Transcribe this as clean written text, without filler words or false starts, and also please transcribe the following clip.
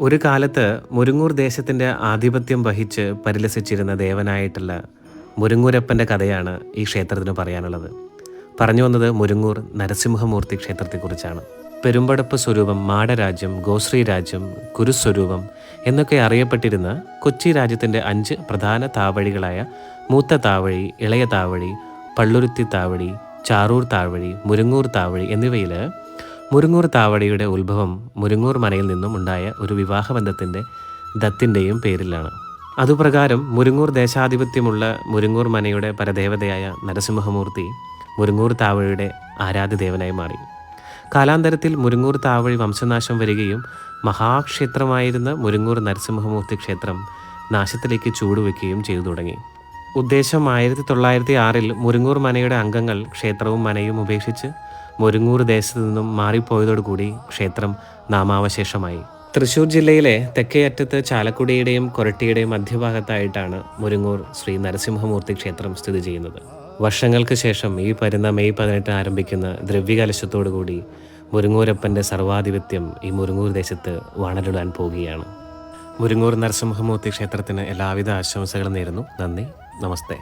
ഒരു കാലത്ത് മുരുങ്ങൂർ ദേശത്തിൻ്റെ ആധിപത്യം വഹിച്ച് പരിലസിച്ചിരുന്ന ദേവനായിട്ടുള്ള മുരുങ്ങൂരപ്പൻ്റെ കഥയാണ് ഈ ക്ഷേത്രത്തിന് പറയാനുള്ളത്. പറഞ്ഞു വന്നത് മുരുങ്ങൂർ നരസിംഹമൂർത്തി ക്ഷേത്രത്തെക്കുറിച്ചാണ്. പെരുമ്പടപ്പ് സ്വരൂപം, മാടരാജ്യം, ഗോശ്രീ രാജ്യം, കുരുസ്വരൂപം എന്നൊക്കെ അറിയപ്പെട്ടിരുന്ന കൊച്ചി രാജ്യത്തിൻ്റെ 5 പ്രധാന താവഴികളായ മൂത്ത താവഴി, ഇളയ താവഴി, പള്ളുരുത്തി താവഴി, ചാറൂർ താവഴി, മുരുങ്ങൂർ താവഴി എന്നിവയിൽ മുരുങ്ങൂർ താവഴിയുടെ ഉത്ഭവം മുരുങ്ങൂർ മനയിൽ നിന്നും ഉണ്ടായ ഒരു വിവാഹബന്ധത്തിൻ്റെ ദത്തിൻ്റെയും പേരിലാണ്. അതുപ്രകാരം മുരുങ്ങൂർ ദേശാധിപത്യമുള്ള മുരുങ്ങൂർ മനയുടെ പരദേവതയായ നരസിംഹമൂർത്തി മുരുങ്ങൂർ താവഴിയുടെ ആരാധ്യദേവനായി മാറി. കാലാന്തരത്തിൽ മുരുങ്ങൂർ താവഴി വംശനാശം വരികയും മഹാക്ഷേത്രമായിരുന്ന മുരുങ്ങൂർ നരസിംഹമൂർത്തി ക്ഷേത്രം നാശത്തിലേക്ക് ചൂടുവെക്കുകയും ചെയ്തു തുടങ്ങി. ഉദ്ദേശം 1906 മുരുങ്ങൂർ മനയുടെ അംഗങ്ങൾ ക്ഷേത്രവും മനയും ഉപേക്ഷിച്ച് മുരുങ്ങൂർ ദേശത്തു നിന്നും മാറിപ്പോയതോടുകൂടി ക്ഷേത്രം നാമാവശേഷമായി. തൃശ്ശൂർ ജില്ലയിലെ തെക്കേ അറ്റത്ത് ചാലക്കുടിയുടെയും കൊരട്ടിയുടെയും മധ്യഭാഗത്തായിട്ടാണ് മുരുങ്ങൂർ ശ്രീ നരസിംഹമൂർത്തി ക്ഷേത്രം സ്ഥിതി ചെയ്യുന്നത്. വർഷങ്ങൾക്ക് ശേഷം ഈ വരുന്ന മെയ് 18 ആരംഭിക്കുന്ന ദ്രവ്യകലശത്തോടുകൂടി മുരുങ്ങൂരപ്പൻ്റെ സർവാധിപത്യം ഈ മുരുങ്ങൂർ ദേശത്ത് വാണരുളാൻ പോവുകയാണ്. മുരുങ്ങൂർ നരസിംഹമൂർത്തി ക്ഷേത്രത്തിന് എല്ലാവിധ ആശംസകളും നേരുന്നു. നന്ദി, നമസ്തേ.